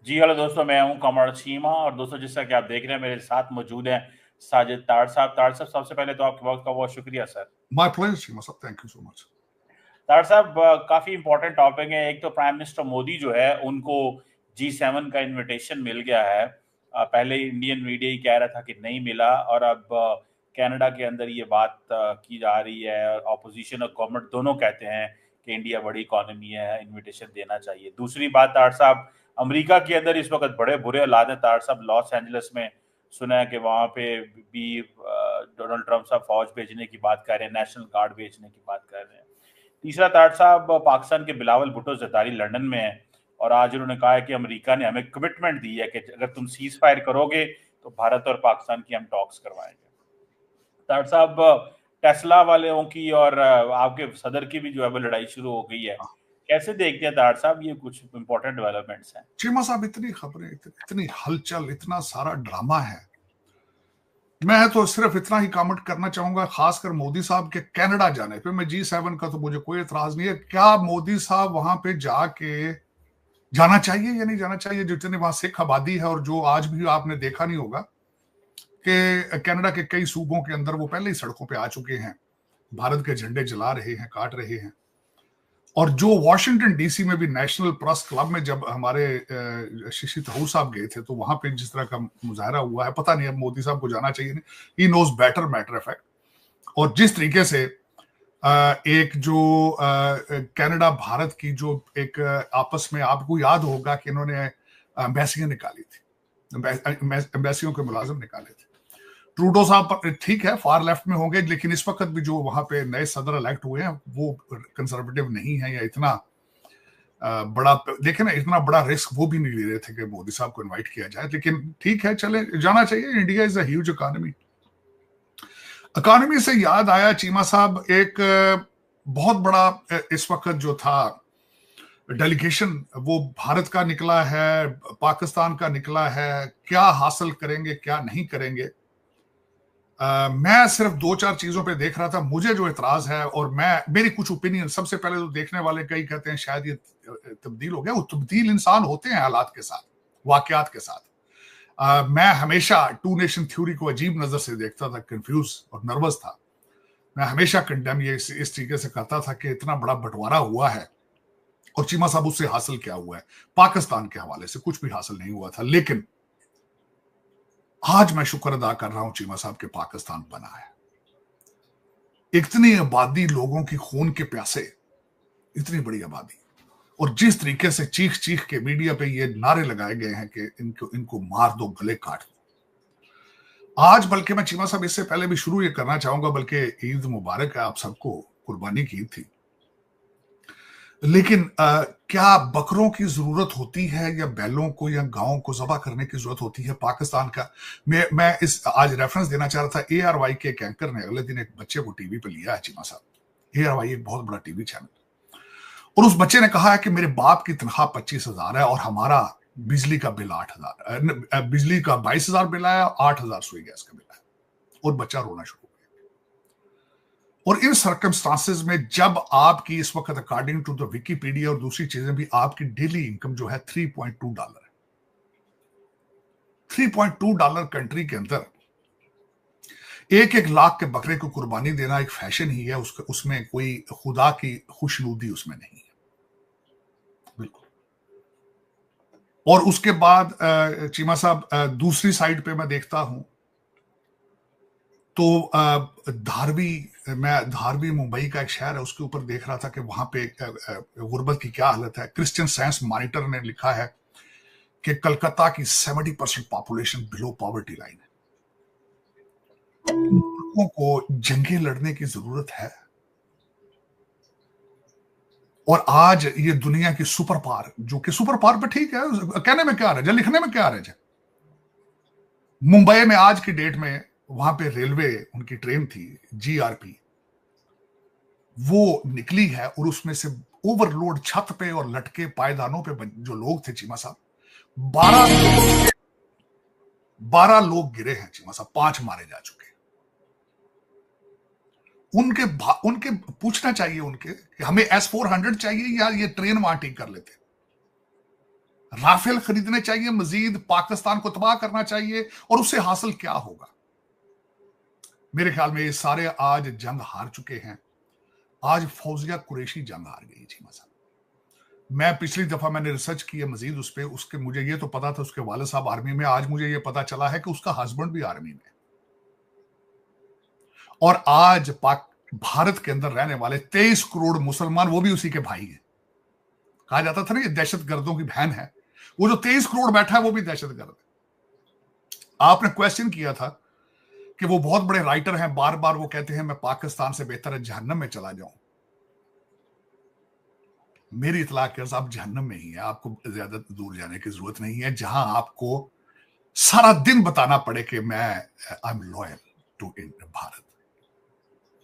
जी hello दोस्तों, मैं हूं कमर चीमा। और दोस्तों, जैसा कि आप देख रहे हैं, मेरे साथ मौजूद हैं साजिद ताड़ साहब। ताड़ साहब, सबसे पहले तो आपके वक्त का बहुत शुक्रिया sir. My pleasure, Shima sir. Thank you so much. ताड़ साहब, काफी इंपॉर्टेंट टॉपिक है। एक तो प्राइम मिनिस्टर मोदी जो है, उनको G7 का इनविटेशन मिल गया है। पहले इंडियन मीडिया ही कह रहा था कि नहीं मिला, और अब कनाडा के अंदर ये बात की जा रही है। ऑपोजिशन और गवर्नमेंट दोनों कहते हैं कि इंडिया बड़ी इकोनॉमी है, इनविटेशन देना चाहिए। दूसरी बात ताड़ साहब, अमेरिका के अंदर इस वक्त बड़े बुरे हालात हैं ताड़ साहब। लॉस एंजलिस में सुना है कि वहां पे भी डोनाल्ड ट्रंप साहब फौज भेजने की बात कर रहे हैं, नेशनल गार्ड भेजने की बात कर रहे हैं। तीसरा, ताड़ साहब, पाकिस्तान के बिलावल भुट्टो जरदारी लंदन में है, और आज उन्होंने कहा है कि अमेरिका ने हमें कमिटमेंट दी है कि अगर तुम सीज फायर करोगे तो भारत और पाकिस्तान की हम टॉक्स करवाएंगे। ताड़ साहब, टेस्ला वालों की और आपके सदर की भी जो है वो लड़ाई शुरू हो गई है। कैसे देखते हैं ताड़ साहब, ये कुछ इंपॉर्टेंट डेवलपमेंट्स हैं? चीमा साहब, इतनी खबरें, इतनी हलचल, इतना सारा ड्रामा है। मैं तो सिर्फ इतना ही कमेंट करना चाहूंगा, खासकर मोदी साहब के कनाडा जाने पे। मैं G7 का तो मुझे कोई एतराज नहीं है। क्या मोदी साहब वहां पे जाके जाना चाहिए या नहीं जाना चाहिए? जितनी वहां सिख आबादी है, और जो आज भी आपने देखा नहीं होगा कि कनाडा के कई सूबों के अंदर वो पहले ही सड़कों पे आ चुके हैं, भारत के झंडे जला रहे हैं, काट रहे हैं। और जो वॉशिंगटन डीसी में भी नेशनल प्रेस क्लब में जब हमारे शशि थरूर साहब गए थे, तो वहां पे जिस तरह का मुजाहरा हुआ है, पता नहीं अब मोदी साहब को जाना चाहिए नहीं। He knows better, matter of fact. और जिस तरीके से एक जो कनाडा भारत की जो एक आपस में, आपको याद होगा कि इन्होंने एम्बेसियां निकाली थी, एम्बेसियों के मुलाजिम निकाले थे। ट्रूडो साहब ठीक है, फार लेफ्ट में होंगे, लेकिन इस वक्त भी जो वहां पे नए सदर इलेक्ट हुए हैं वो कंजर्वेटिव नहीं है, या इतना बड़ा, देखे ना, इतना बड़ा रिस्क वो भी नहीं ले रहे थे कि मोदी साहब को इनवाइट किया जाए। लेकिन ठीक है, चले, जाना चाहिए। India is a huge economy. Economy से याद आया चीमा साहब, एक बहुत बड़ा इस वक्त जो था डेलीगेशन, वो भारत का निकला है, पाकिस्तान का निकला है। क्या हासिल करेंगे, क्या नहीं करेंगे? मैं सिर्फ दो चार चीजों पे देख रहा था। मुझे जो इतराज है, और मेरी कुछ ओपिनियन, सबसे पहले तो देखने वाले कई कहते हैं शायद ये तब्दील हो गया। वो तब्दील इंसान होते हैं हालात के साथ, वाकयात के साथ। मैं हमेशा टू नेशन थ्योरी को अजीब नजर से देखता था, कंफ्यूज और नर्वस था। मैं हमेशा कंडेम ये इस तरीके से करता था कि इतना बड़ा बंटवारा हुआ है, और चीमा साहब उससे हासिल क्या हुआ है? पाकिस्तान के हवाले से कुछ भी हासिल नहीं हुआ था। लेकिन आज मैं शुक्र अदा कर रहा हूं चीमा साहब के पाकिस्तान बना है। इतनी आबादी, लोगों की खून के प्यासे, इतनी बड़ी आबादी, और जिस तरीके से चीख चीख के मीडिया पे ये नारे लगाए गए हैं कि इनको इनको मार दो, गले काट दो। आज बल्कि मैं चीमा साहब, इससे पहले भी शुरू ये करना चाहूंगा, बल्कि ईद मुबारक है आप सबको, कुर्बानी की ईद थी। लेकिन क्या बकरों की जरूरत होती है, या बैलों को या गांवों को जबा करने की जरूरत होती है? पाकिस्तान का मैं इस आज रेफरेंस देना चाह रहा था। ARY के एक एंकर ने अगले दिन एक बच्चे को टीवी पे लिया है चीमा साहब। ARY एक बहुत बड़ा टीवी चैनल, और उस बच्चे ने कहा है कि मेरे बाप की तनख्वाह 25,000 है, और हमारा बिजली का बिल 8,000, बिजली का 22,000 बिल आया, 8,000 सुई गैस का बिल आया। और बच्चा रोना शुरू। और इन सर्कमस्टांसेस में, जब आपकी इस वक्त अकॉर्डिंग टू द विकीपीडिया और दूसरी चीजें भी, आपकी डेली इनकम जो है $3.2 है। $3.2 कंट्री के अंदर 1-1 लाख के बकरे को कुर्बानी देना एक फैशन ही है। उसमें कोई खुदा की खुशनुदी उसमें नहीं है, बिल्कुल। और उसके बाद चीमा साहब, दूसरी साइड पे मैं देखता हूं तो धारवी मुंबई का एक शहर है, उसके ऊपर देख रहा था कि वहां पे गुर्बत की क्या हालत है। क्रिश्चियन साइंस मॉनिटर ने लिखा है कि कलकत्ता की 70% पॉपुलेशन बिलो पॉवर्टी लाइन है। लोगों को जंगें लड़ने की जरूरत है। और आज ये दुनिया की सुपर पावर, जो कि सुपर पावर पे ठीक है, कहने में क्या रह जाए, लिखने में क्या रह जाए। मुंबई में आज की डेट में, वहां पे रेलवे, उनकी ट्रेन थी GRP, वो निकली है, और उसमें से ओवरलोड छत पे और लटके पायदानों पे जो लोग थे चीमा साहब, 12 लोग गिरे हैं चीमा साहब, 5 मारे जा चुके हैं। उनके पूछना चाहिए उनके कि हमें S-400 चाहिए, या ये ट्रेन वहां ठीक कर लेते। राफेल खरीदने चाहिए मजीद, पाकिस्तान को तबाह करना चाहिए, और उससे हासिल क्या होगा? मेरे ख्याल में ये सारे आज जंग हार चुके हैं। आज फौजिया कुरैशी जंग हार गई चीमा साहब। मैं पिछली दफा मैंने रिसर्च किया मजीद उस पर, उसके मुझे ये तो पता था उसके वाले साहब आर्मी में, आज मुझे ये पता चला है कि उसका हस्बैंड भी आर्मी में। और आज पाक भारत के अंदर रहने वाले 23 करोड़ मुसलमान, वो भी उसी के भाई हैं। कहा जाता था ना ये दहशतगर्दों की बहन है, वो जो 23 करोड़ बैठा है वो भी दहशतगर्द है। आपने क्वेश्चन किया था कि वो बहुत बड़े राइटर हैं, बार बार वो कहते हैं मैं पाकिस्तान से बेहतर है जहन्नम में चला जाऊं। मेरी इतला के आप जहन्नम में ही है, आपको ज्यादा दूर जाने की जरूरत नहीं है, जहां आपको सारा दिन बताना पड़े कि मैं I am loyal to Bharat.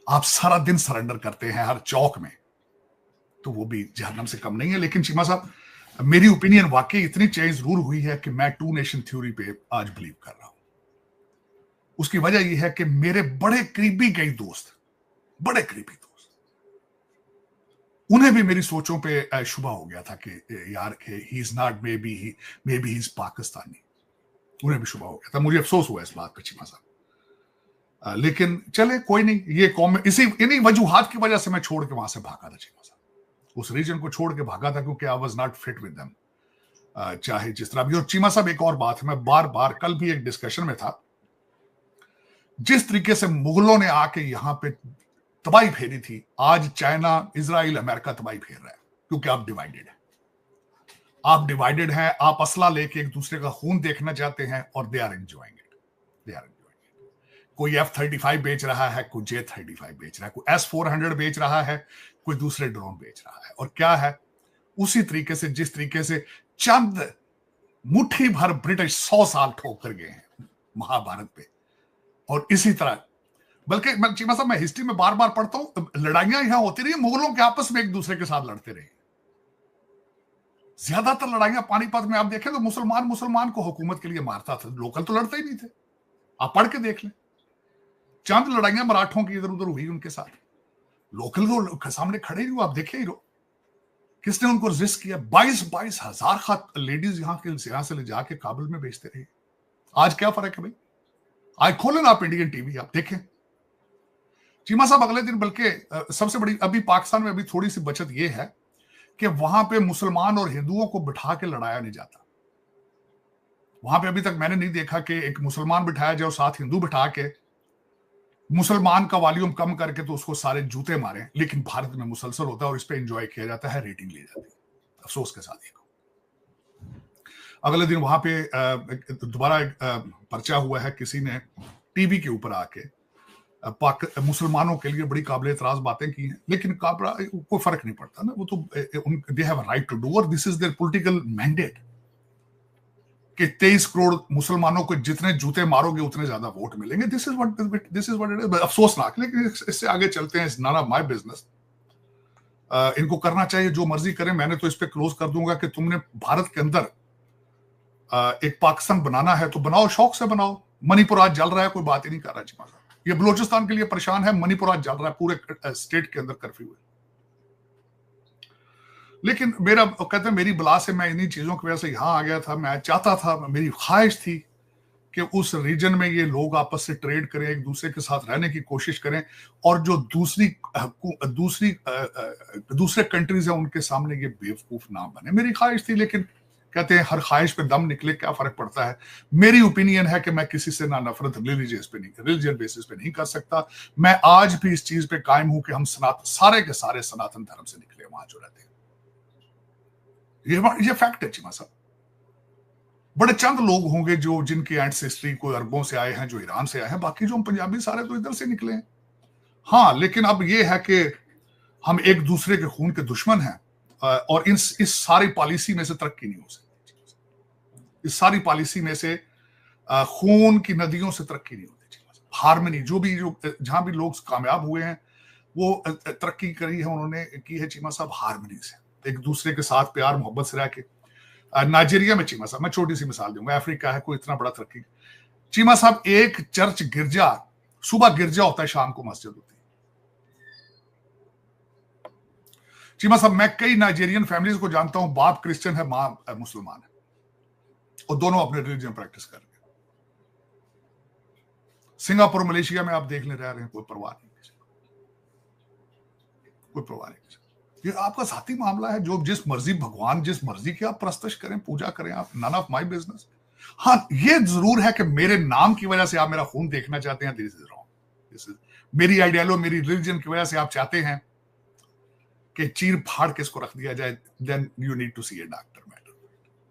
आप सारा दिन सरेंडर करते हैं हर चौक में, तो वो भी जहन्नम से कम नहीं है। लेकिन चीमा साहब, मेरी ओपिनियन वाकई इतनी चेंज जरूर हुई है कि मैं टू नेशन थ्योरी पे आज बिलीव कर रहा हूं। उसकी वजह यह है कि मेरे बड़े करीबी कई दोस्त, बड़े करीबी दोस्त, उन्हें भी मेरी सोचों पे शुबा हो गया था कि यार he is not, may be he is Pakistani. उन्हें भी शुबा हो गया था। मुझे अफसोस हुआ इस बात पर चीमा साहब, लेकिन चले कोई नहीं। ये कौम इन्हीं वजूहात की वजह से मैं छोड़ के वहां से भागा था चीमा साहब, उस रीजन को छोड़ के भागा था, क्योंकि I was not fit with them, चाहे जिस तरह भी। और चीमा साहब एक और बात है, मैं बार बार कल भी एक डिस्कशन में था, जिस तरीके से मुगलों ने आके यहां पे तबाही फेरी थी, आज चाइना, इजराइल, अमेरिका तबाही फेर रहा है, क्योंकि आप डिवाइडेड हैं। आप डिवाइडेड हैं, आप असला लेके एक दूसरे का खून देखना चाहते हैं, और they are enjoying it, they are enjoying it. कोई F-35 बेच रहा है, कोई J-35 बेच रहा है, कोई S-400 बेच रहा है, कोई दूसरे ड्रोन बेच रहा है। और क्या है, उसी तरीके से जिस तरीके से चंद मुट्ठी भर ब्रिटिश 100 साल ठोक कर गए हैं महाभारत पे, और इसी तरह, बल्कि चीमा साहब मैं हिस्ट्री में बार बार पढ़ता हूं, लड़ाइयां यहां होती रही, मुगलों के आपस में एक दूसरे के साथ लड़ते रहे। ज्यादातर लड़ाइयां पानीपत में आप देखें तो मुसलमान को हुकूमत के लिए मारता था, लोकल तो लड़ते ही नहीं थे। आप पढ़ के देख लें, चंद लड़ाइयां मराठों की इधर उधर हुई उनके साथ, लोकल तो सामने खड़े ही हो, आप देखे ही रहो किसने उनको रेजिस्ट किया। 22 हजार लेडीज यहां से ले जाके काबुल में बेचते रहे। आज क्या फर्क है भाई, आज खोलें आप इंडियन टीवी, आप देखें। चीमा साहब अगले दिन, बल्कि सबसे बड़ी अभी पाकिस्तान में अभी थोड़ी सी बचत यह है कि वहां पे मुसलमान और हिंदुओं को बिठा के लड़ाया नहीं जाता। वहां पे अभी तक मैंने नहीं देखा कि एक मुसलमान बिठाया जाए और साथ हिंदू बिठा के मुसलमान का वॉल्यूम कम करके तो उसको सारे जूते मारे। लेकिन भारत में मुसलसल होता है और इस पे एंजॉय किया जाता है, रेटिंग ली जाती है, अफसोस के साथ। अगले दिन वहां पे दोबारा पर्चा हुआ है, किसी ने टीवी के ऊपर आके मुसलमानों के लिए बड़ी काबिल एतराज बातें की हैं, लेकिन कोई फर्क नहीं पड़ता ना, वो तो they have a right to do, और this is their political mandate कि 23 करोड़ मुसलमानों को जितने जूते मारोगे उतने ज्यादा वोट मिलेंगे। This is what it is. अफसोसनाक, लेकिन इससे आगे चलते हैं, it's not of my business. इनको करना चाहिए, जो मर्जी करें। मैंने तो इस पे क्लोज कर दूंगा कि तुमने भारत के अंदर एक पाकिस्तान बनाना है तो बनाओ, शौक से बनाओ। मणिपुर आज जल रहा है, कोई बात ही नहीं कर रहा चीमा साहब। ये बलूचिस्तान के लिए परेशान है, मणिपुर आज जल रहा है, पूरे स्टेट के अंदर कर्फ्यू है। लेकिन मेरा कहते हैं मेरी बला से मैं इन्हीं चीजों की वजह से यहां आ गया था। मैं चाहता था, मेरी ख्वाहिश थी कि उस रीजन में ये लोग आपस से ट्रेड करें, एक दूसरे के साथ रहने की कोशिश करें, और जो दूसरे कंट्रीज हैं उनके सामने ये बेवकूफ ना बने। मेरी ख्वाहिश थी, लेकिन कहते हैं हर ख्वाहिश पे दम निकले, क्या फर्क पड़ता है। मेरी ओपिनियन है कि मैं किसी से ना नफरत रिलीजियन बेसिस पे नहीं कर सकता। मैं आज भी इस चीज पे कायम हूं कि हम सारे के सारे सनातन धर्म से निकले वहां जो रहते हैं। ये फैक्ट है चीमा साहब। बड़े चंद लोग होंगे जो जिनके एंसेस्ट्री कोई अरबों से आए हैं, जो ईरान से आए हैं, बाकी जो हम पंजाबी सारे तो इधर से निकले हैं। हाँ, लेकिन अब ये है कि हम एक दूसरे के खून के दुश्मन हैं, और इस सारी पॉलिसी में से तरक्की नहीं हो सकती। इस सारी पॉलिसी में से खून की नदियों से तरक्की नहीं होती। हार्मनी, जो जहां भी लोग कामयाब हुए हैं, वो तरक्की करी है, उन्होंने की है चीमा साहब हार्मनी से, एक दूसरे के साथ प्यार मोहब्बत से रह के। नाइजीरिया में चीमा साहब, मैं छोटी सी मिसाल दूंगा, अफ्रीका है, कोई इतना बड़ा तरक्की। चीमा साहब, एक चर्च गिरजा, सुबह गिरजा होता है, शाम को मस्जिद होती है। चीमा साहब, मैं कई नाइजीरियन फैमिलीज को जानता हूं, बाप क्रिश्चियन है, मां मुसलमान है। और दोनों अपने रिलीजन प्रैक्टिस कर रहे हैं। सिंगापुर मलेशिया में आप देख ले रहे हैं, कोई परवाह नहीं, कोई परवाह नहीं। ये आपका साथी मामला है, जो जिस मर्जी भगवान जिस मर्जी की आप प्रस्तुत करें, पूजा करें, आप नन ऑफ माई बिजनेस। हाँ, ये जरूर है कि मेरे नाम की वजह से आप मेरा खून देखना चाहते हैं, this is wrong. This is मेरी आइडियालॉजी, मेरी रिलीजन की वजह से आप चाहते हैं कि चीर फाड़ के इसको रख दिया जाए, then you need to see a doctor. Matter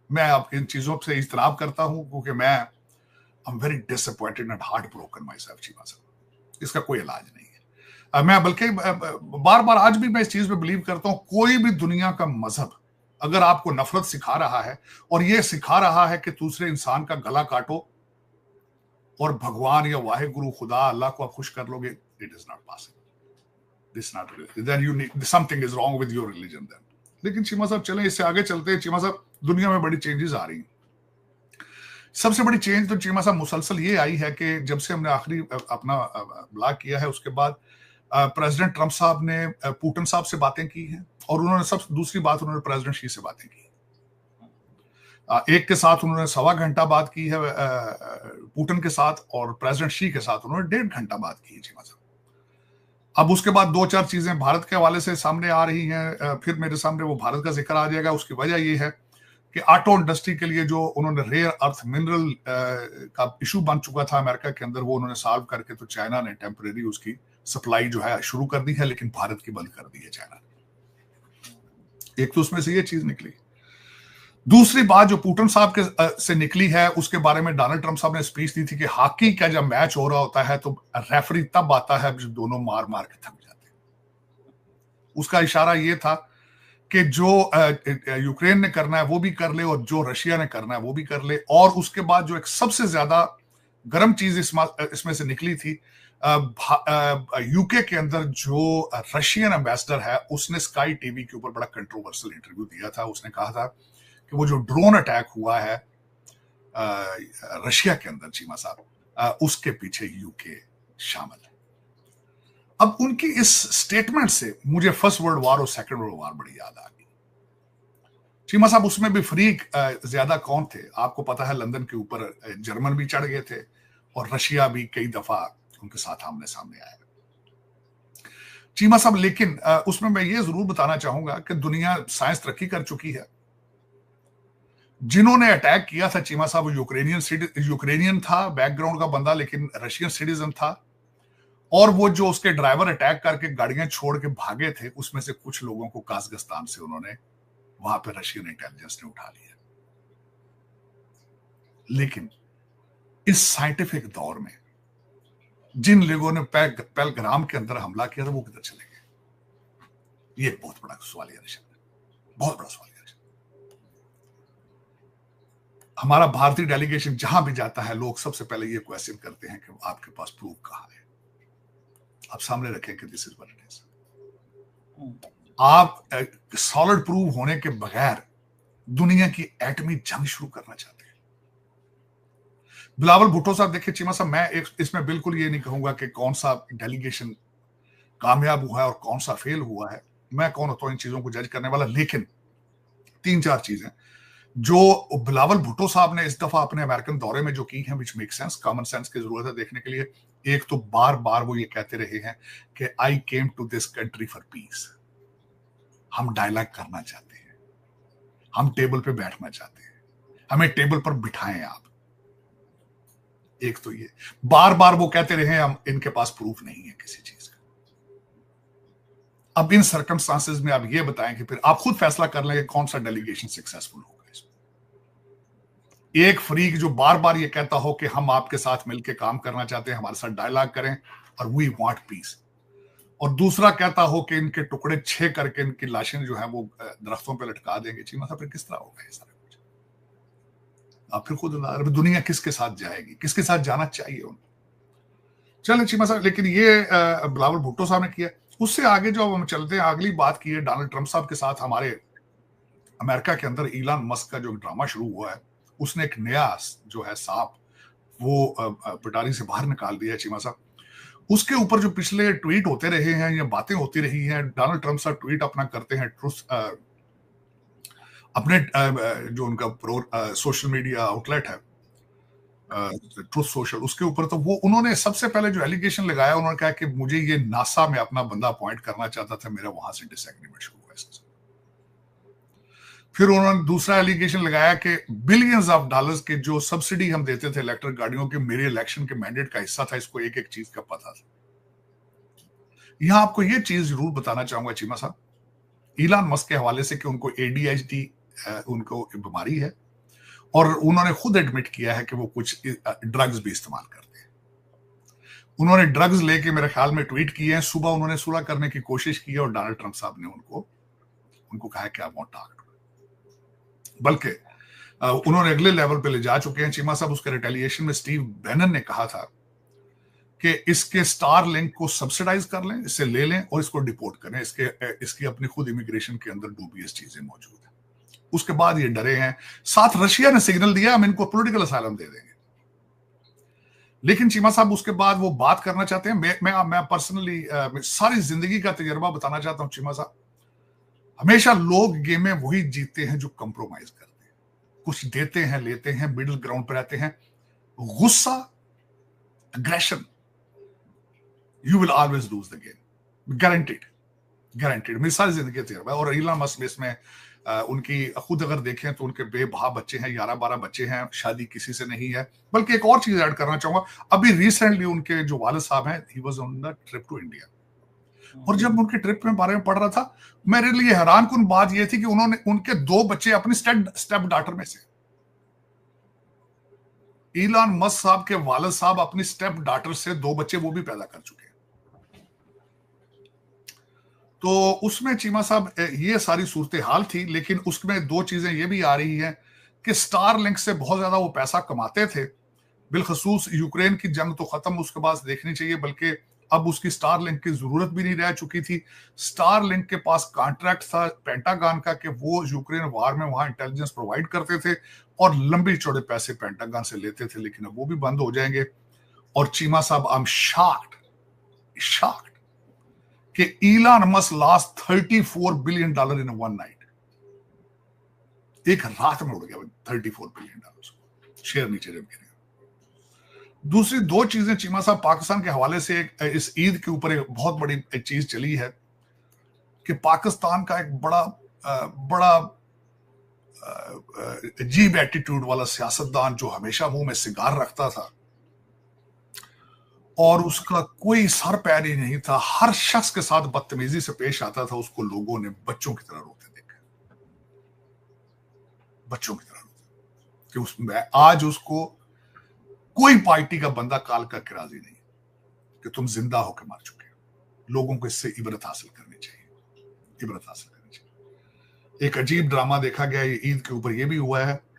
मैं आप इन चीजों से इज्तनाब करता हूं, क्योंकि मैं I am very disappointed and heart broken my self Cheema साहब। इसका कोई इलाज नहीं है। मैं बल्कि बार बार आज भी मैं इस चीज पे बिलीव करता हूं, कोई भी दुनिया का मजहब अगर आपको नफरत सिखा रहा है और ये सिखा रहा है कि दूसरे इंसान का गला काटो और भगवान या वाहे गुरु खुदा अल्लाह को आप खुश कर लोगे, it is not possible. This not, then you need something is wrong with your religion then. लेकिन चीमा साहब चलें, इससे आगे चलते हैं। चीमा साहब, दुनिया में बड़ी चेंजेस आ रही हैं। सबसे बड़ी चेंज तो चीमा साहब मुसलसल ये आई है कि जब से हमने आखिरी अपना ब्लॉग किया है, उसके बाद प्रेसिडेंट ट्रंप साहब ने पुतिन साहब से बातें की हैं, और उन्होंने दूसरी बात उन्होंने प्रेसिडेंट शी से बातें की। एक के साथ उन्होंने 1.25 घंटा बात की है पुतिन के साथ, और प्रेसिडेंट शी के साथ उन्होंने 1.5 घंटा बात की है चीमा साहब। अब उसके बाद 2-4 चीजें भारत के हवाले से सामने आ रही हैं, फिर मेरे सामने वो भारत का जिक्र आ जाएगा। उसकी वजह ये है कि ऑटो इंडस्ट्री के लिए जो उन्होंने रेयर अर्थ मिनरल का इशू बन चुका था अमेरिका के अंदर, वो उन्होंने सॉल्व करके तो चाइना ने टेम्परेरी उसकी सप्लाई जो है शुरू कर दी है, लेकिन भारत की बंद कर दी है चाइना ने। एक तो उसमें से ये चीज निकली। दूसरी बात जो पुतिन साहब के से निकली है, उसके बारे में डोनाल्ड ट्रंप साहब ने स्पीच दी थी कि हॉकी का जब मैच हो रहा होता है तो रेफरी तब आता है जब दोनों मार मार के थक जाते हैं। उसका इशारा ये था कि जो यूक्रेन ने करना है वो भी कर ले, और जो रशिया ने करना है वो भी कर ले। और उसके बाद जो एक सबसे ज्यादा गर्म चीज इसमें से निकली थी, यूके के अंदर जो रशियन एम्बेसडर है, उसने स्काई टीवी के ऊपर बड़ा कंट्रोवर्शियल इंटरव्यू दिया था। उसने कहा था कि वो जो ड्रोन अटैक हुआ है रशिया के अंदर चीमा साहब, उसके पीछे यूके शामिल है। अब उनकी इस स्टेटमेंट से मुझे फर्स्ट वर्ल्ड वॉर और सेकंड वर्ल्ड वॉर बड़ी याद आ गई चीमा साहब। उसमें भी फ्रीक ज्यादा कौन थे आपको पता है, लंदन के ऊपर जर्मन भी चढ़ गए थे, और रशिया भी कई दफा उनके साथ आमने सामने आया चीमा साहब। लेकिन उसमें मैं ये जरूर बताना चाहूंगा कि दुनिया साइंस तरक्की कर चुकी है। जिन्होंने अटैक किया था चीमा साहब, वो यूक्रेनियन था बैकग्राउंड का बंदा, लेकिन रशियन सिटीजन था। और वो जो उसके ड्राइवर अटैक करके गाड़ियां छोड़ के भागे थे, उसमें से कुछ लोगों को काजगस्तान से उन्होंने वहां पे रशियन इंटेलिजेंस ने उठा लिया। लेकिन इस साइंटिफिक दौर में जिन लोगों ने पहलगाम के अंदर हमला किया था, वो किधर चले गए? ये बहुत बड़ा सवालिया निशान है, बहुत बड़ा सवालिया निशान। हमारा भारतीय डेलीगेशन जहां भी जाता है, लोग सबसे पहले ये क्वेश्चन करते हैं कि आपके पास प्रूफ कहां है। आप सामने रखें कि this is what it is. आप सॉलिड प्रूफ होने के बगैर दुनिया की एटमी जंग शुरू करना चाहते हैं। बिलावल भुट्टो साहब, देखिए चीमा साहब, मैं इसमें बिल्कुल ये नहीं कहूंगा कि कौन सा डेलीगेशन कामयाब हुआ है और कौन सा फेल हुआ है। मैं कौन होता हूं इन चीजों को जज करने वाला। लेकिन 3-4 चीजें जो बिलावल भुट्टो साहब ने इस दफा अपने अमेरिकन दौरे में जो की हैं, which make sense, common sense की जरूरत है देखने के लिए। एक तो बार बार वो ये कहते रहे हैं कि I came to this country for peace. हम डायलॉग करना चाहते हैं, हम टेबल पे बैठना चाहते हैं, हमें टेबल पर बिठाएं आप। एक तो ये बार बार वो कहते रहे हम इनके पास प्रूफ नहीं है किसी चीज का। अब इन सर्कमस्टांसेस में आप ये बताएं कि फिर आप खुद फैसला कर लेंगे कौन सा डेलीगेशन सक्सेसफुल होगा। एक फ्रीक जो बार बार ये कहता हो कि हम आपके साथ मिलकर काम करना चाहते हैं, हमारे साथ डायलॉग करें और वी वांट पीस, और दूसरा कहता हो कि इनके टुकड़े 6 करके इनकी लाशें जो है वो दरख्तों पे लटका देंगे। चीमा साहब, फिर किस तरह होगा ये सारा कुछ? आप फिर खुद दुनिया किसके साथ जाएगी, किसके साथ जाना चाहिए उनको? चलें चीमा साहब, लेकिन ये बिलावल भुट्टो साहब ने किया। उससे आगे जो हम चलते हैं, अगली बात की है डोनाल्ड ट्रंप साहब के साथ हमारे अमेरिका के अंदर इलान मस्क का जो ड्रामा शुरू हुआ है। उसने एक नया जो है सांप वो पिटारी से बाहर निकाल दिया चीमा साहब। उसके ऊपर जो पिछले ट्वीट होते रहे हैं या बातें होती रही हैं, डोनाल्ड ट्रंप साहब ट्वीट अपना करते हैं ट्रुथ अपने जो उनका सोशल मीडिया आउटलेट है ट्रुथ सोशल, उसके ऊपर तो वो उन्होंने सबसे पहले जो एलिगेशन लगाया, उन्होंने कहा कि मुझे ये नासा में अपना बंदा अपॉइंट करना चाहता था, मेरा वहां से डिसएग्रीमेंट शुरू हुआ इसके साथ। फिर उन्होंने दूसरा एलिगेशन लगाया कि बिलियंस ऑफ डॉलर्स के जो सब्सिडी हम देते थे इलेक्ट्रिक गाड़ियों के, मेरे इलेक्शन के मैंडेट का हिस्सा था, इसको एक एक चीज का पता था। यहां आपको ये चीज जरूर बताना चाहूंगा चीमा साहब, इलान मस्क के हवाले से, कि उनको ADHD उनको बीमारी है, और उन्होंने खुद एडमिट किया है कि वो कुछ ड्रग्स भी इस्तेमाल करते हैं। उन्होंने ड्रग्स लेके मेरे ख्याल में ट्वीट किए हैं, सुबह उन्होंने सुलह करने की कोशिश की है और डोनाल्ड ट्रंप साहब ने उनको कहा कि आप वोट टाक, बल्कि उन्होंने अगले लेवल पे ले जा चुके हैं चीमा साहब। उसके रिटेलिएशन में स्टीव बैनन ने कहा था कि इसके स्टार लिंक को सब्सिडाइज कर लें, इसे ले लें और इसको डिपोर्ट करें, इसकी अपनी खुद इमिग्रेशन के अंदर डूबियस चीजें मौजूद है। उसके बाद ये डरे हैं। साथ रशिया ने सिग्नल दिया हम इनको पॉलिटिकल असाइलम दे देंगे, लेकिन चीमा साहब उसके बाद वो बात करना चाहते हैं। मैं पर्सनली सारी जिंदगी का तजर्बा बताना चाहता हूं चीमा साहब, हमेशा लोग गेम में वही जीतते हैं जो कंप्रोमाइज करते हैं, कुछ देते हैं लेते हैं, मिडिल ग्राउंड पर रहते हैं। गुस्सा, aggression, you will always lose the game, guaranteed, मेरी सारी जिंदगी तजर्बा। और इलान मस्क इसमें उनकी खुद अगर देखें तो उनके बेबहा बच्चे हैं, 11-12 बच्चे हैं, शादी किसी से नहीं है। बल्कि एक और चीज ऐड करना चाहूंगा, अभी रिसेंटली उनके जो वालिद साहब हैं, he was on the trip to India, और जब उनके ट्रिप में बारे में पढ़ रहा था, मेरे लिए हैरानकुन बात यह थी कि उन्होंने उनके 2 बच्चे अपनी स्टेप डॉटर में से, इलान मस्क साहब के वालिद साहब अपनी स्टेप डॉटर से 2 बच्चे वो भी पैदा कर चुके हैं। तो उसमें चीमा साहब ये सारी सूरत हाल थी, लेकिन उसमें 2 चीजें ये भी आ रही हैं कि स्टार लिंक से बहुत ज्यादा वो पैसा कमाते थे। बिलखसूस यूक्रेन की जंग तो खत्म उसके बाद देखनी चाहिए, बल्कि अब उसकी स्टार लिंक की जरूरत भी नहीं रह चुकी थी। स्टार लिंक के पास कॉन्ट्रैक्ट था पेंटागन का कि वो यूक्रेन वार में वहां इंटेलिजेंस प्रोवाइड करते थे और लंबी चौड़े पैसे पेंटागन से लेते थे, लेकिन अब वो भी बंद हो जाएंगे। और चीमा साहब, आई एम शॉक्ड कि इलान Musk lost $34 billion in one night. एक रात में उड़ गया $34 बिलियन, शेयर नीचे जम गिरे। दूसरी 2 चीजें चीमा साहब, पाकिस्तान के हवाले से इस ईद के ऊपर एक बहुत बड़ी चीज चली है कि पाकिस्तान का एक बड़ा अजीब एटीट्यूड वाला सियासतदान जो हमेशा मुंह में सिगार रखता था और उसका कोई सर पैर ही नहीं था, हर शख्स के साथ बदतमीजी से पेश आता था, उसको लोगों ने बच्चों की तरह रोते देखा, बच्चों की तरह रोते, कि उसमें आज उसको कोई पार्टी का बंदा काल का राजी नहीं कि तुम जिंदा होकर मर चुके हो। लोगों को इससे इबरत हासिल करनी चाहिए, एक अजीब ड्रामा देखा गया ये ईद के ऊपर, ये भी हुआ है।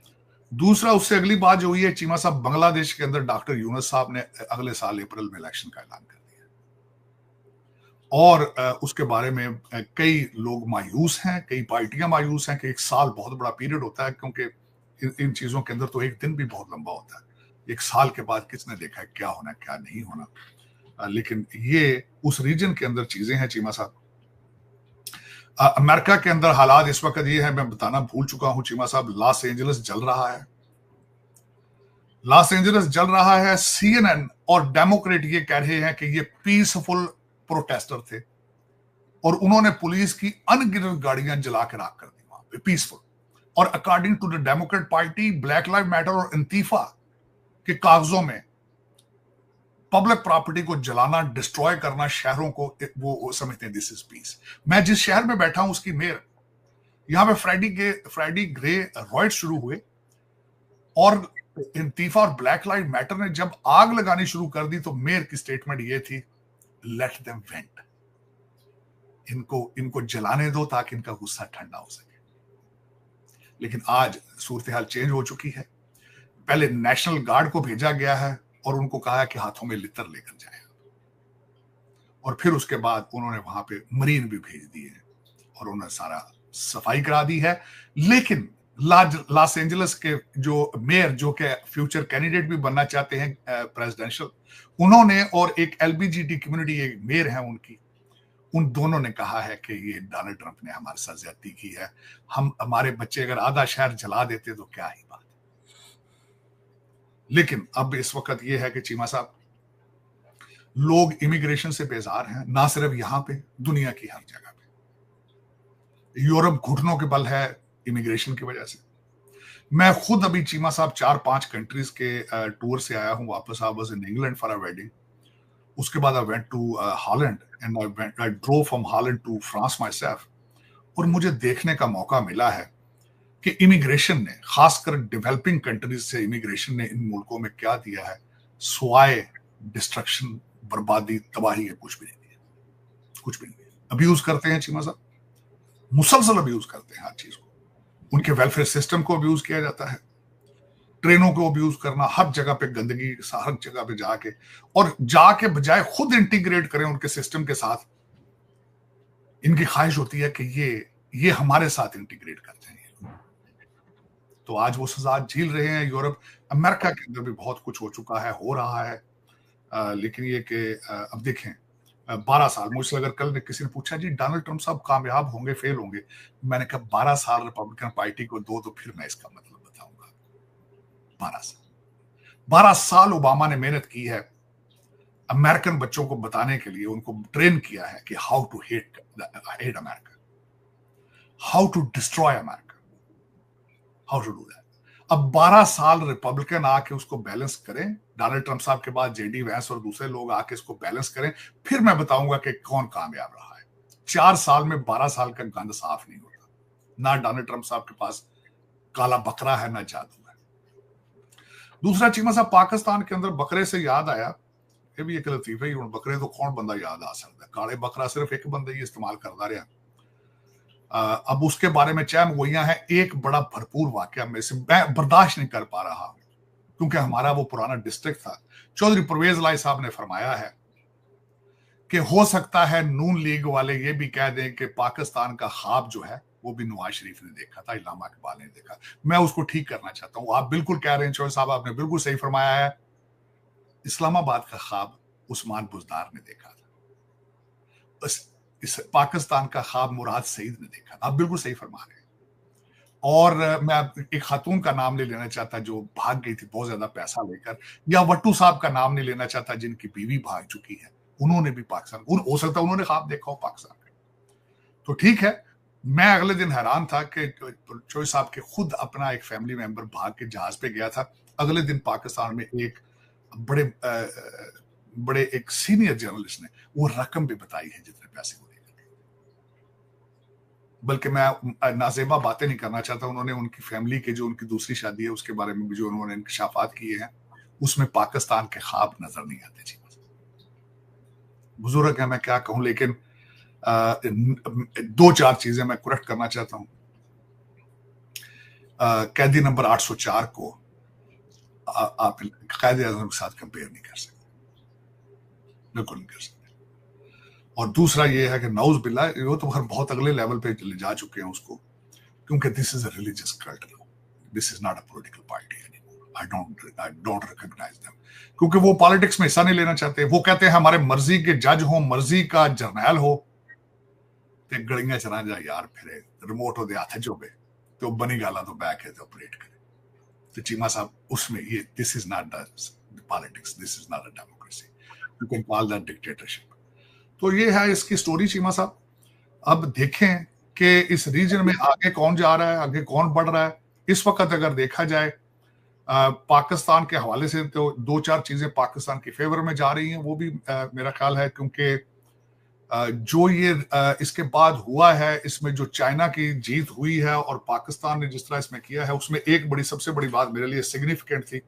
दूसरा, उससे अगली बात जो हुई है चीमा साहब, बांग्लादेश के अंदर डॉक्टर यूनुस साहब ने अगले साल अप्रैल में इलेक्शन का ऐलान कर दिया, और उसके बारे में कई लोग मायूस हैं, कई पार्टियां मायूस हैं कि 1 साल बहुत बड़ा पीरियड होता है, क्योंकि इन चीजों के अंदर तो एक दिन भी बहुत लंबा होता है। 1 साल के बाद किसने देखा है क्या होना क्या नहीं होना। लेकिन ये उस रीजन के अंदर चीजें हैं चीमा साहब। अमेरिका के अंदर हालात इस वक्त ये है, मैं बताना भूल चुका हूं चीमा साहब, लॉस एंजलिस जल रहा है। CNN और डेमोक्रेट ये कह रहे हैं कि ये पीसफुल प्रोटेस्टर थे और उन्होंने पुलिस की अनगिनत गाड़ियां जला के राख कर दी वहां पे, पीसफुल। और according to the Democrat party, black live matter और इंतीफा के कागजों में पब्लिक प्रॉपर्टी को जलाना, डिस्ट्रॉय करना, शहरों को वो समझते हैं दिस इज पीस। मैं जिस शहर में बैठा हूं उसकी मेयर, यहां पे फ्राइडे ग्रे रॉयट शुरू हुए और इंतीफा और ब्लैक लाइव मैटर ने जब आग लगानी शुरू कर दी तो मेयर की स्टेटमेंट ये थी, लेट देम वेंट, इनको जलाने दो ताकि इनका गुस्सा ठंडा हो सके। लेकिन आज सूरत हाल चेंज हो चुकी है। पहले नेशनल गार्ड को भेजा गया है और उनको कहा कि हाथों में लितर लेकर जाए, और फिर उसके बाद उन्होंने वहां पे मरीन भी भेज दिए और उन्होंने सारा सफाई करा दी है। लेकिन लॉस एंजलिस के जो मेयर, जो कि फ्यूचर कैंडिडेट भी बनना चाहते हैं प्रेसिडेंशियल, उन्होंने, और एक LBGT कम्युनिटी एक मेयर है उनकी, उन दोनों ने कहा है कि ये डोनाल्ड ट्रंप ने हमारे साथ ज्यादती की है, हम हमारे बच्चे अगर आधा शहर जला देते तो क्या ही बात। लेकिन अब इस वक्त ये है कि चीमा साहब, लोग इमिग्रेशन से बेजार हैं, ना सिर्फ यहां पे, दुनिया की हर जगह पे। यूरोप घुटनों के बल है इमिग्रेशन की वजह से। मैं खुद अभी चीमा साहब 4-5 कंट्रीज के टूर से आया हूं वापस। I was in England for a wedding, उसके बाद I went to Holland and I drove from Holland to France myself. और मुझे देखने का मौका मिला है कि इमिग्रेशन ने, खासकर डेवलपिंग कंट्रीज से इमिग्रेशन ने इन मुल्कों में क्या दिया है, स्वाय डिस्ट्रक्शन, बर्बादी, तबाही है, कुछ भी नहीं दिया, कुछ भी नहीं दिया। अब्यूज करते हैं चीमा साहब, मुसलसल अब्यूज करते हैं हर चीज को। उनके वेलफेयर सिस्टम को अब्यूज किया जाता है, ट्रेनों को अब्यूज करना, हर जगह पे गंदगी, हर जगह पे जाके, और जाके बजाय खुद इंटीग्रेट करें उनके सिस्टम के साथ, इनकी ख्वाहिश होती है कि ये हमारे साथ इंटीग्रेट करते हैं। तो आज वो सजा झेल रहे हैं। यूरोप, अमेरिका के अंदर भी बहुत कुछ हो चुका है, हो रहा है। लेकिन ये कि अब देखें, 12 साल, मुझसे अगर कल किसी ने पूछा जी डोनाल्ड ट्रंप साहब कामयाब होंगे फेल होंगे, मैंने कहा 12 साल रिपब्लिकन पार्टी को दो तो फिर मैं इसका मतलब बताऊंगा। 12 साल ओबामा ने मेहनत की है अमेरिकन बच्चों को बताने के लिए, उनको ट्रेन किया है कि how to hate America, how to destroy America, how to do that. अब 12 साल रिपब्लिकन आके उसको बैलेंस करें, डोनाल्ड ट्रंप साहब के बाद जेडी वैंस और दूसरे लोग आके इसको बैलेंस करें, फिर मैं बताऊंगा कि कौन कामयाब रहा है। 4 साल में 12 साल का गंद साफ नहीं होता। ना डोनाल्ड ट्रंप साहब के पास काला बकरा है, ना जादू है। दूसरा चीमा साहब, पाकिस्तान के अंदर बकरे से याद आया, ये भी एक लतीफा ही, बकरे तो कौन बंदा याद आ सकता है, काले बकरा सिर्फ एक बंदा ही इस्तेमाल करता रहा। अब उसके बारे में चैन गोइयां है। एक बड़ा भरपूर वाकया में से मैं बर्दाश्त नहीं कर पा रहा, क्योंकि हमारा वो पुराना डिस्ट्रिक्ट था। चौधरी परवेज लाई साहब ने फरमाया है कि हो सकता है नून लीग वाले ये भी कह दें कि पाकिस्तान का ख्वाब जो है वो भी नवाज शरीफ ने देखा था, इलामा इकबाल ने देखा। मैं उसको ठीक करना चाहता हूं। आप बिल्कुल कह रहे हैं चौधरी साहब, आपने बिल्कुल सही फरमाया है। इस्लामाबाद का ख्वाब उस्मान बुज़दार ने देखा था, इस पाकिस्तान का ख्वाब मुराद सईद ने देखा। आप बिल्कुल सही फरमा रहे हैं। और मैं एक खातून का नाम नहीं लेना चाहता जो भाग गई थी बहुत ज्यादा पैसा लेकर, या वट्टू साहब का नाम नहीं लेना चाहता जिनकी बीवी भाग चुकी है। उन्होंने भी पाकिस्तान, हो सकता है उन्होंने ख्वाब देखा हो पाकिस्तान का। तो ठीक है, मैं अगले दिन हैरान था कि चौधरी साहब के खुद अपना एक फैमिली मेंबर भाग के जहाज पे गया था। अगले दिन पाकिस्तान में एक बड़े एक सीनियर जर्नलिस्ट ने वो रकम भी बताई है जितने पैसे को लेकर। बल्कि मैं नाजेबा बातें नहीं करना चाहता, उन्होंने उनकी फैमिली के जो उनकी दूसरी शादी है उसके बारे में भी जो उन्होंने इंकशाफात किए हैं, उसमें पाकिस्तान के ख्वाब नजर नहीं आते। जी बुजुर्ग है, मैं क्या कहूं। लेकिन 2-4 चीजें मैं करेक्ट करना चाहता हूं। कैदी नंबर 804 को आप कायदे आज़म के साथ कंपेयर नहीं कर सकते, बिल्कुल नहीं कर सकते। और दूसरा ये है कि नौज बिल्ला, वो तो बहुत अगले लेवल पे ले जा चुके हैं उसको, क्योंकि this is a religious cult, this is not a political party anymore. I don't recognize them, क्योंकि वो पॉलिटिक्स में हिस्सा नहीं लेना चाहते। वो कहते हैं हमारे मर्जी के जज हो, मर्जी का जर्नैल हो, ते गड़ियां चला जा यार, फिर रिमोट हो हाथ जो बे तो बनी गाला तो बैक है तो ऑपरेट करे। तो चीमा साहब उसमें ये, this is not the politics, this is not a democracy, you can call that dictatorship. तो ये है इसकी स्टोरी चीमा साहब। अब देखें कि इस रीजन में आगे कौन जा रहा है, आगे कौन बढ़ रहा है। इस वक्त अगर देखा जाए पाकिस्तान के हवाले से तो 2-4 चीजें पाकिस्तान की फेवर में जा रही हैं, वो भी मेरा ख्याल है, क्योंकि जो ये इसके बाद हुआ है, इसमें जो चाइना की जीत हुई है और पाकिस्तान ने जिस तरह इसमें किया है, उसमें एक बड़ी सबसे बड़ी बात मेरे लिए सिग्निफिकेंट थी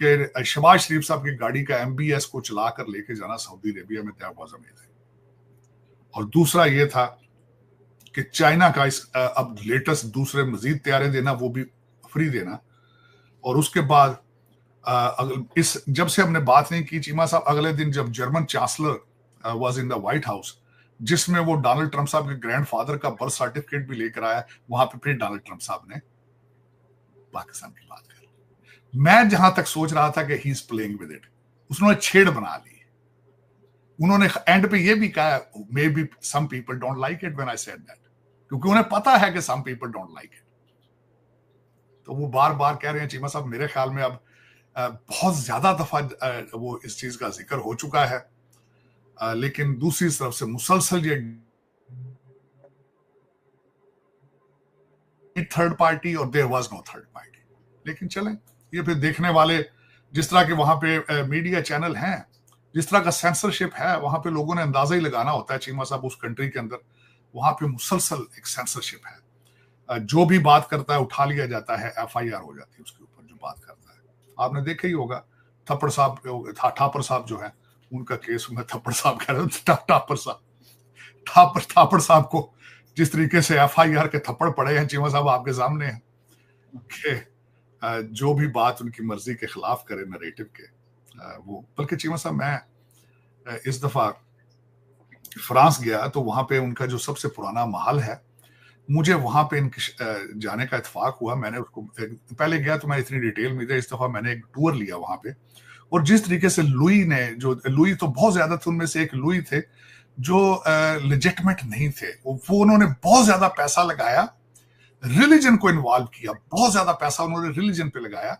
कि शहबाज शरीफ साहब की गाड़ी का MBS को चलाकर लेके जाना सऊदी अरेबिया में तय हुआ जमीन है। और दूसरा ये था कि चाइना का इस अब लेटेस्ट दूसरे मजीद तैयारे देना, वो भी फ्री देना। और उसके बाद इस जब से हमने बात नहीं की चीमा साहब, अगले दिन जब German chancellor was in the white house, जिसमें वो डोनाल्ड ट्रंप साहब के ग्रैंडफादर का बर्थ सर्टिफिकेट भी लेकर आया, वहां पे फिर डोनाल्ड ट्रंप साहब ने पाकिस्तान की बात कर। मैं जहां तक सोच रहा था कि he is playing with it, उसने छेड़ बना ली। उन्होंने एंड पे ये भी कहा, maybe some people don't like it when I said that, क्योंकि उन्हें पता है कि some people don't like it. तो वो बार बार कह रहे हैं चीमा साहब, मेरे ख्याल में अब बहुत ज्यादा दफा वो इस चीज का जिक्र हो चुका है, लेकिन दूसरी तरफ से मुसलसल ये थर्ड पार्टी और there was no third party. लेकिन चलें, ये फिर देखने वाले, जिस तरह के वहां पे मीडिया चैनल हैं, जिस तरह का सेंसरशिप है, वहां पे लोगों ने अंदाजा ही लगाना होता है चीमा साहब, उस कंट्री के अंदर वहां पे मुसलसल एक सेंसरशिप है। जो भी बात करता है उठा लिया जाता है, FIR हो जाती है उसके ऊपर जो बात करता है। आपने देखा ही होगा थप्पड़ साहब, ठापर साहब जो है, उनका केस में थप्पड़ साहब कह रहे थे, टापर साहब, थापड़ साहब को जिस तरीके से FIR के थप्पड़ पड़े हैं चीमा साहब आपके सामने हैं, कि जो भी बात उनकी मर्जी के खिलाफ करे नरेटिव के, वो। बल्कि चीमा साहब, मैं इस दफा फ्रांस गया तो वहां पे उनका जो सबसे पुराना महल है, मुझे वहां पे इनके जाने का इत्तेफाक हुआ। मैंने उसको पहले गया तो मैं इतनी डिटेल में था, इस दफा मैंने एक टूर लिया वहां पे, और जिस तरीके से लुई ने, जो लुई तो बहुत ज्यादा थे, उनमें से एक लुई थे जो लेजिटमेट नहीं थे, वो उन्होंने बहुत ज्यादा पैसा लगाया, रिलीजन को इन्वॉल्व किया, बहुत ज्यादा पैसा उन्होंने रिलीजन पे लगाया,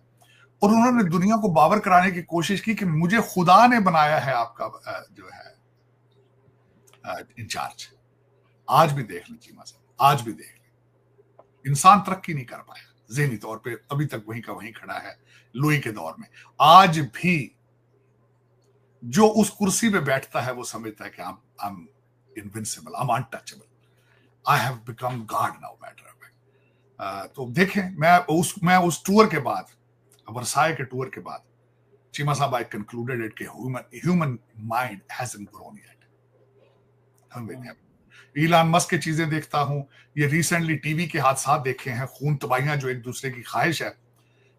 और उन्होंने दुनिया को बावर कराने की कोशिश की कि मुझे खुदा ने बनाया है आपका जो है इंचार्ज। आज भी देख लें चीमा साहब, आज भी देख लें, इंसान तरक्की नहीं कर पाया ज़हनी तौर पे, अभी तक वहीं का वहीं खड़ा है लुई के दौर में। आज भी जो उस कुर्सी पे बैठता है वो समझता है कि I am invincible, I am untouchable, I have become God now matter. तो देखें, मैं उस टूर के बाद, वर्साय के टूर के बाद, चीमा साहब, आई कंक्लूडेड इट कि human mind hasn't grown yet. इलान Musk की चीजें देखता हूं, ये रिसेंटली टीवी के हादसा देखे हैं, खून तबाहियां जो एक दूसरे की ख्वाहिश है,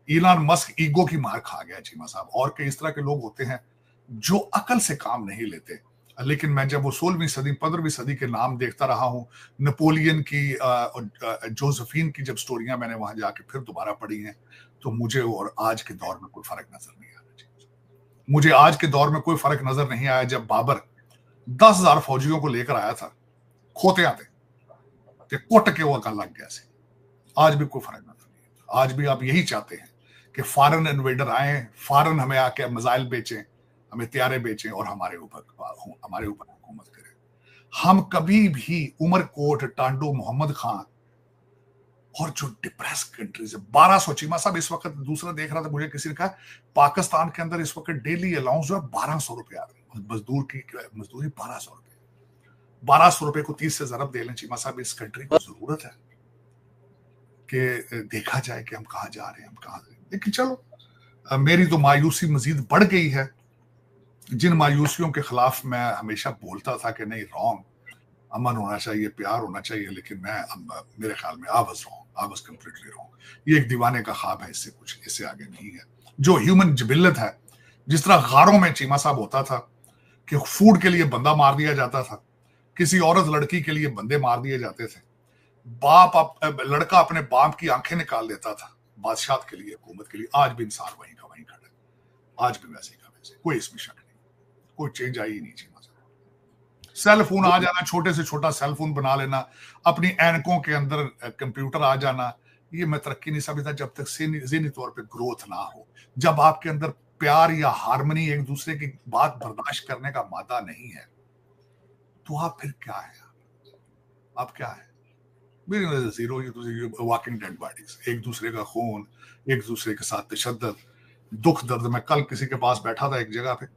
इलान मस्क ईगो की मार खा गया चीमा साहब। और कई इस तरह के लोग होते हैं जो अकल से काम नहीं लेते। लेकिन मैं जब वो 16वीं सदी 15वीं सदी के नाम देखता रहा हूं, नेपोलियन की, जोसेफिन की जब स्टोरियां मैंने वहां जाके फिर दोबारा पढ़ी हैं, तो मुझे और आज के दौर में कोई फर्क नजर नहीं आ रहा। मुझे आज के दौर में कोई फर्क नजर नहीं आया जब बाबर 10,000 फौजियों को लेकर आया था, खोते आते कि कोट के वो अकल लग गया से। आज भी कोई फर्क नजर नहीं। आज भी आप यही चाहते हैं कि फॉरेन इन्वेडर आए, फॉरेन हमें आके मिसाइल बेचें, हमें त्यारे बेचें और हमारे ऊपर हुकूमत करें। हम कभी भी उमरकोट, टांडू, मोहम्मद खान और जो डिप्रेस कंट्रीज है, 1200 चीमा साहब, इस वक्त दूसरा देख रहा था, मुझे किसी ने कहा पाकिस्तान के अंदर इस वक्त डेली अलाउंस जो है 1200 रुपया, मजदूर की मजदूरी 1200 रुपये। 1200 रुपए को 30 से जरब दे लें चीमा साहब, इस कंट्री को जरूरत है कि देखा जाए कि हम कहाँ जा रहे हैं, हम कहाँ। लेकिन चलो, मेरी तो मायूसी मजीद बढ़ गई है। जिन मायूसियों के खिलाफ मैं हमेशा बोलता था कि नहीं, रॉन्ग, अमन होना चाहिए, प्यार होना चाहिए, लेकिन मेरे ख्याल में आई वाज कंप्लीटली रॉन्ग। ये एक दीवाने का ख्वाब है, इससे कुछ, इससे आगे नहीं है। जो ह्यूमन जिबिल्लत है, जिस तरह गारों में चीमा साहब होता था कि फूड के लिए बंदा मार दिया जाता था, किसी औरत लड़की के लिए बंदे मार दिए जाते थे, लड़का अपने बाप की आंखें निकाल देता था बादशाह के लिए, हुकूमत के लिए। आज भी इंसान वहीं का वहीं खड़ा है, आज भी वैसे का वैसे, कोई इसमें शक नहीं, कोई चेंज आई ही नहीं चीमा साहब। सेल फोन आ जाना, छोटे से छोटा सेल फोन बना लेना, अपनी एनकों के अंदर कंप्यूटर आ जाना, ये मैं तरक्की नहीं समझता जब तक ज़हनी तौर पे ग्रोथ ना हो। जब आपके अंदर प्यार या हार्मनी, एक दूसरे की बात बर्दाश्त करने का मादा नहीं है, तो आप फिर क्या है? आप क्या है? मेरी नजर जीरो, ये वॉकिंग डेड बॉडीज, एक दूसरे का खून, एक दूसरे के साथ तशद्दुद, दुख दर्द। मैं कल किसी के पास बैठा था एक जगह पे,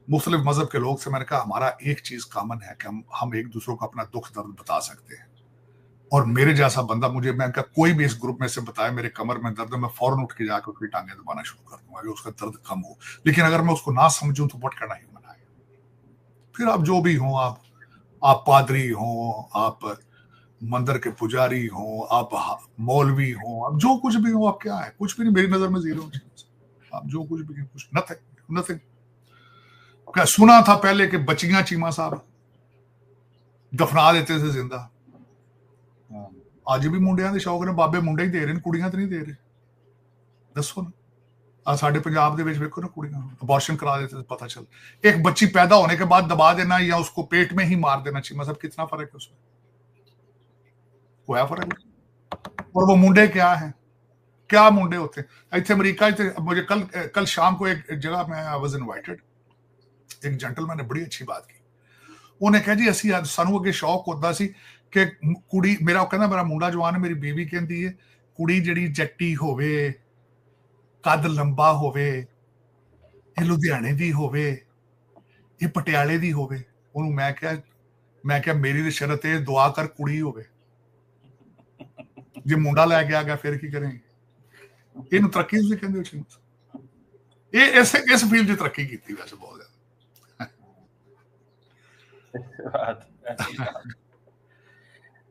मुख्तलिफ मजहब के लोग से, मैंने कहा हमारा एक चीज कॉमन है कि हम एक दूसरे को अपना दुख दर्द बता सकते हैं। और मेरे जैसा बंदा, मुझे, मैं कहा कोई भी इस ग्रुप में से बताए मेरे कमर में दर्द है, मैं फौरन उठ के जाकर उसकी टांगे दबाना शुरू कर दूंगा कि उसका दर्द कम हो। लेकिन अगर मैं उसको ना समझूं तो व्हाट करना ही बनाएगा। फिर आप जो भी हो, आप पादरी हो, आप मंदिर के पुजारी हो, आप मौलवी हो, आप जो कुछ भी हो, आप क्या है? कुछ भी नहीं, मेरी नजर में जीरो। आप जो कुछ भी, कुछ नथिंग। क्या सुना था पहले कि बच्चियां चीमा साहब दफना देते थे जिंदा। आज भी मुंडिया के शौक ने, बाबे मुंडे ही दे रहे हैं, कुड़ियां तो नहीं दे रहे। दसो ना, साढ़े पंजाब दे विच वेखो ना कुड़ियां अबॉर्शन करा देते तो पता चल, एक बच्ची पैदा होने के बाद दबा देना या उसको पेट में ही मार देना चाहिए, मतलब कितना फर्क है उसमें, कोई फर्क नहीं। और वो मुंडे क्या है, क्या मुंडे होते हैं इतने अमेरिका। मुझे कल शाम को एक जगह में आई वाज इनवाइटेड, एक जेंटलमैन ने बड़ी अच्छी बात की, उन्हें कहा जी असी सानू अगे शौक होता सी कि कुड़ी मेरा कहना मेरा मुंडा जवान है, मेरी बीवी कहती है कुड़ी जड़ी जट्टी होवे, कद लंबा होवे, ये लुधियाने दी होवे, ये पटियाले दी होवे। उन्होंने मैं क्या मेरी तो शरत है दुआ कर कुड़ी होवे, जे मुंडा लैके आ गया फिर की करेंगे। इन तरक्की तुसीं कहंदे हो जी, ये इस फील्ड च तरक्की की वैसे बहुत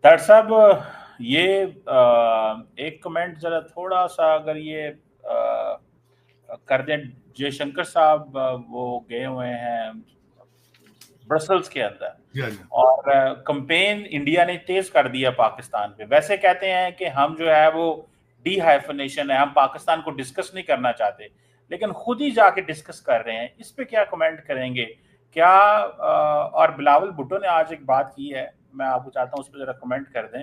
डॉक्टर साहब ये एक कमेंट जरा थोड़ा सा अगर ये कर दें, जयशंकर साहब वो गए हुए हैं ब्रसल्स के अंदर और कैंपेन इंडिया ने तेज कर दिया पाकिस्तान पे। वैसे कहते हैं कि हम जो है वो डीहाइफनेशन है, हम पाकिस्तान को डिस्कस नहीं करना चाहते, लेकिन खुद ही जाके डिस्कस कर रहे हैं। इस पे क्या कमेंट करेंगे क्या? और बिलावल भुट्टो ने आज एक बात की है, मैं आपको चाहता हूँ उस पर जरा कमेंट कर दें।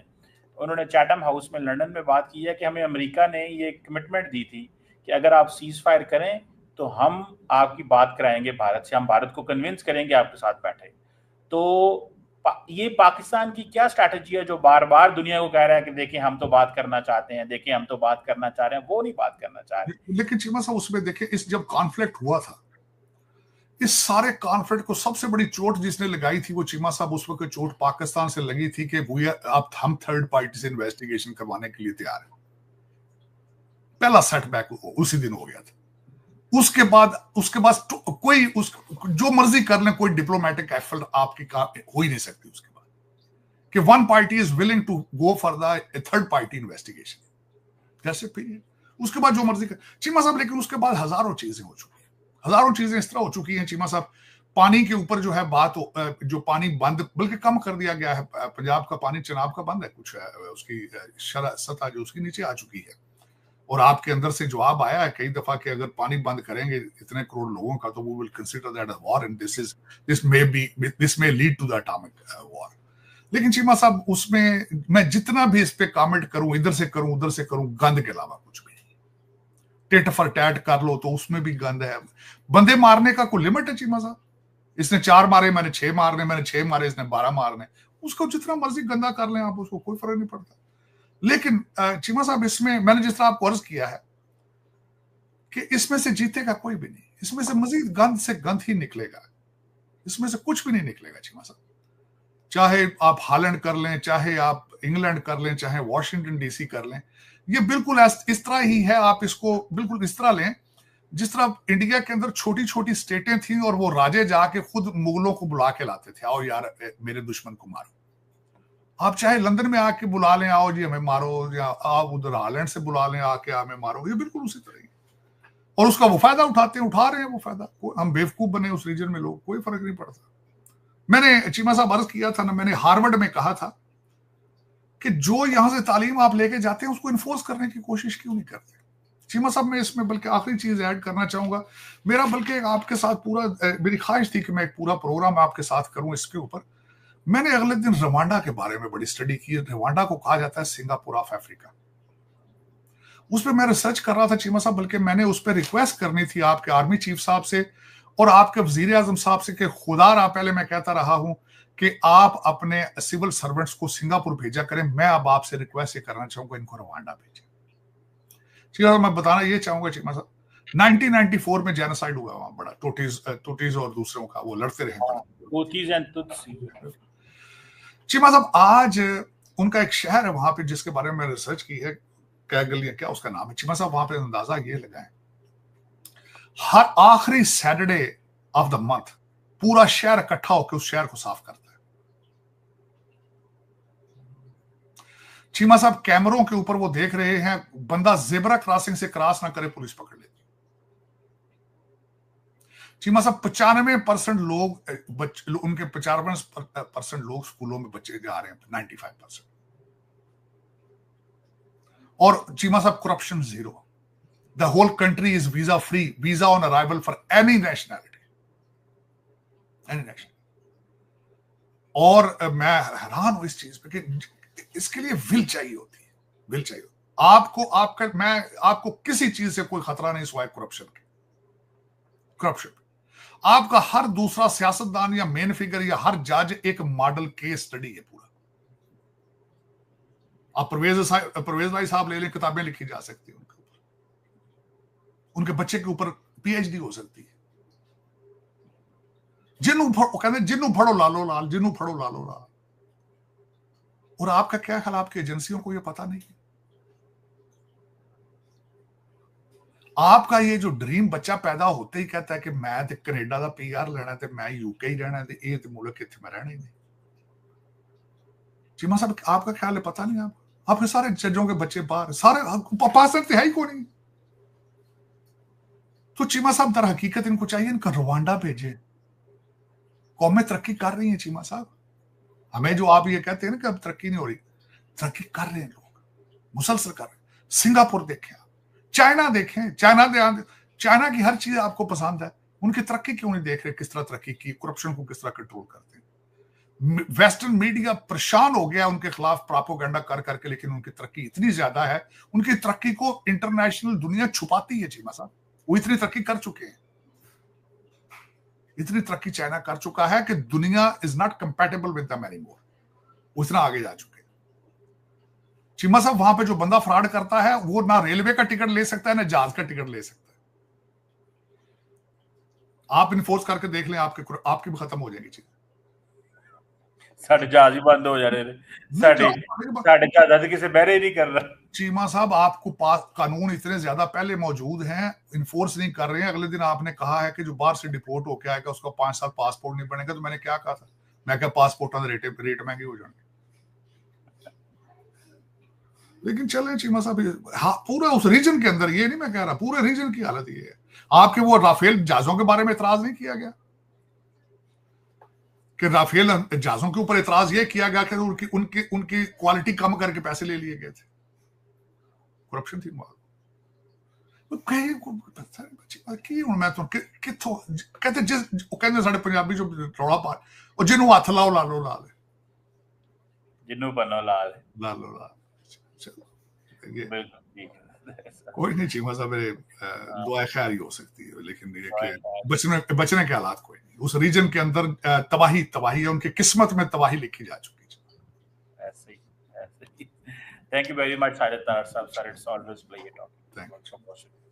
उन्होंने चैटम हाउस में लंदन में बात की है कि हमें अमेरिका ने ये कमिटमेंट दी थी कि अगर आप सीज फायर करें तो हम आपकी बात कराएंगे भारत से, हम भारत को कन्विंस करेंगे आपके साथ बैठे। तो ये पाकिस्तान की क्या स्ट्रैटेजी है जो बार बार दुनिया को कह रहा है कि देखिए हम तो बात करना चाहते हैं, देखिए हम तो बात करना चाह रहे हैं, वो नहीं बात करना चाह रहे। लेकिन चीमा साहब उसमें देखिए, इस जब कॉन्फ्लिक्ट हुआ था, इस सारे कॉन्फ्लिक्ट को सबसे बड़ी चोट जिसने लगाई थी वो चीमा साहब उस वक्त चोट पाकिस्तान से लगी थी कि अब हम थर्ड पार्टी से इन्वेस्टिगेशन करवाने के लिए तैयार हैं। पहला सेटबैक उसी दिन हो गया था। उसके बाद कोई जो मर्जी कर ले, कोई डिप्लोमेटिक एफर्ट आपकी हो ही नहीं सकती उसके बाद कि one party is willing to go for the third party investigation, जैसे पीरियड उसके बाद जो मर्जी कर चीमा साहब। लेकिन उसके बाद हजारों चीजें हो चुकी हैं, हजारों चीजें इस तरह हो चुकी हैं चीमा साहब। पानी के ऊपर जो है बात जो पानी बंद बल्कि कम कर दिया गया है, पंजाब का पानी चनाब का बंद है, कुछ उसकी सतह जो उसकी नीचे आ चुकी है। और आपके अंदर से जवाब आया है कई दफा कि अगर पानी बंद करेंगे इतने करोड़ लोगों का तो we will consider that a war and this may lead to the atomic war. लेकिन चीमा साहब उसमें मैं जितना भी इस पे कमेंट करूं, इधर से करूं उधर से करूं, गंद के अलावा कुछ भी नहीं। टिट फॉर टैट कर लो तो उसमें भी गंद है। बंदे मारने का कोई लिमिट है चीमा साहब। इसने 4 मारे, मैंने 6 मारने, मैंने 6 मारे, इसने 12 मारने। उसको जितना मर्जी गंदा कर लें आप, उसको कोई फर्क नहीं पड़ता। लेकिन चीमा साहब इसमें मैंने जिस तरह आपको अर्ज किया है कि इसमें से जीतेगा कोई भी नहीं, इसमें से मजीद गंद से गंद ही निकलेगा, इसमें से कुछ भी नहीं निकलेगा चीमा साहब। चाहे आप हालैंड कर लें, चाहे आप इंग्लैंड कर लें, चाहे वॉशिंगटन डीसी कर लें, ये बिल्कुल इस तरह ही है। आप इसको बिल्कुल इस तरह लें जिस तरह इंडिया के अंदर छोटी छोटी स्टेटें थी और वो राजे जाके खुद मुगलों को बुला के लाते थे, आओ यार मेरे दुश्मन को मारो। आप चाहे लंदन में आके बुला लें, आओ जी हमें मारो, या आप उधर हालैंड से बुला लें आके हमें मारो, ये बिल्कुल उसी तरह ही। और उसका वो फायदा उठा रहे हैं वो फायदा। हम बेवकूफ बने उस रीजन में लोग, कोई फर्क नहीं पड़ता। मैंने चीमा साहब अर्ज किया था ना, मैंने हार्वर्ड में कहा था कि जो यहां से तालीम आप लेके जाते हैं उसको इन्फोर्स करने की कोशिश क्यों नहीं करते। चीमा साहब मैं इसमें बल्कि आखिरी चीज ऐड करना चाहूंगा, मेरा बल्कि आपके साथ पूरा मेरी ख्वाहिश थी कि मैं एक पूरा प्रोग्राम आपके साथ करूं इसके ऊपर। मैंने अगले दिन रवांडा के बारे में बड़ी स्टडी की। रवांडा को कहा जाता है सिंगापुर ऑफ अफ्रीका। उस पर मैं रिसर्च कर रहा था चीमा साहब, बल्कि मैंने उस पर रिक्वेस्ट करनी थी आपके आर्मी चीफ साहब से और आपके वजीर आजम साहब से कि खुदा पहले मैं कहता रहा हूं कि आप अपने सिविल सर्वेंट्स को सिंगापुर भेजा करें। मैं अब आपसे रिक्वेस्ट ये करना चाहूंगा इनको रवांडा भेजें। चीमा साहब मैं बताना ये चाहूंगा चीमा साहब, 1994 में जेनोसाइड हुआ वहां बड़ा, टोटीज और दूसरों का, वो लड़ते रहे। चीमा साहब आज उनका एक शहर है वहां पे जिसके बारे में रिसर्च की है, कैगल या क्या उसका नाम है। चीमा साहब वहां पे अंदाजा ये लगाएं, हर आखिरी सैटरडे ऑफ द मंथ पूरा शहर इकट्ठा होकर उस शहर को साफ करता है। चीमा साहब कैमरों के ऊपर वो देख रहे हैं, बंदा जेब्रा क्रॉसिंग से क्रॉस ना करे पुलिस पकड़ लेती। चीमा साहब 95% लोग उनके 95% लोग स्कूलों में बच्चे जा रहे हैं, 95%। और चीमा साहब corruption 0। The whole country is visa free, visa on arrival for any nationality, any nationality. और मैं हैरान हूं इस चीज पे कि इसके लिए विल चाहिए होती है, विल चाहिए। आपको किसी चीज से कोई खतरा नहीं सिवाय करप्शन के। करप्शन आपका हर दूसरा सियासतदान या मेन फिगर या हर जज एक मॉडल केस स्टडी है पूरा। आप परवेज भाई साहब ले लें, किताबें लिखी जा सकती है उनके ऊपर, उनके बच्चे के ऊपर पीएचडी हो सकती है। जिन्नू फड़ो लालो लाल, जिन्नू फड़ो लालो लाल। और आपका क्या ख्याल, आपकी एजेंसियों को यह पता नहीं है? आपका ये जो ड्रीम बच्चा पैदा होते ही कहता है कि मैं तो कनेडा का पीआर लेना है, मैं यूके ही रहना है, ये तो मुल्क इत्थे मैं रहना ही नहीं। चीमा साहब आपका ख्याल है? पता नहीं। आपके सारे जजों के बच्चे बाहर, सारे पास है ही कौन नहीं। तो चीमा साहब दर हकीकत इनको चाहिए इनका रवांडा भेजे। कौमें तरक्की कर रही है चीमा साहब। हमें जो आप ये कहते हैं ना कि अब तरक्की नहीं हो रही, तरक्की कर रहे हैं लोग, मुसलसल कर रहे हैं। सिंगापुर देखें, चाइना देखें, चाइना की हर चीज आपको पसंद है, उनकी तरक्की क्यों नहीं देख रहे? किस तरह तरक्की की, करप्शन को किस तरह कंट्रोल करते हैं। वेस्टर्न मीडिया परेशान हो गया उनके खिलाफ प्रोपेगेंडा कर करके, लेकिन उनकी तरक्की इतनी ज्यादा है, उनकी तरक्की को इंटरनेशनल दुनिया छुपाती है चीमा साहब। वो इतनी तरक्की कर चुके हैं, इतनी तरक्की चाइना कर चुका है कि दुनिया is not compatible with them anymore. वो इतना आगे जा चुके हैं चीमा साहब। वहां पे जो बंदा फ्रॉड करता है वो ना रेलवे का टिकट ले सकता है ना जहाज का टिकट ले सकता है। आप इन्फोर्स करके देख लें, आपकी भी खत्म हो जाएगी चीज। साढ़े जहाज ही बंद हो जा रहे थे, साढ़े जहाज किसी बहरे ही नहीं कर रहा। चीमा साहब आपको कानून इतने ज्यादा पहले मौजूद हैं, इन्फोर्स नहीं कर रहे हैं। अगले दिन आपने कहा है कि जो बाहर से डिपोर्ट होकर आएगा उसका 5 साल पासपोर्ट नहीं बनेगा। तो मैंने क्या कहा था, मैं क्या पासपोर्ट रेट महंगे हो जाएंगे। लेकिन चले चीमा साहब, हाँ, पूरा उस रीजन के अंदर, ये नहीं मैं कह रहा, पूरे रीजन की हालत ये है। आपके वो राफेल जहाजों के बारे में इतराज नहीं किया गया कि राफेल जहाजों के ऊपर इतराज ये किया गया कि उनकी क्वालिटी कम करके पैसे ले लिए गए थे, करप्शन थी। मैं तो किथों कहते साढ़े पंजाबी जो रौला पा, और जिन्हों हथ लाओ ला लो लाल, जिन्हों बनो लाल लो लाल। बिल्कुल कोई नहीं चीमा साहब, मेरे दुआ खैर ही हो सकती है, लेकिन ये कि बचने के हालात कोई नहीं। उस रीजन के अंदर तबाही है, उनकी किस्मत में तबाही लिखी जा चुकी है। ऐसे ही। Thank you very much, Sajid Taher sir. It's always a pleasure talking. Thank you.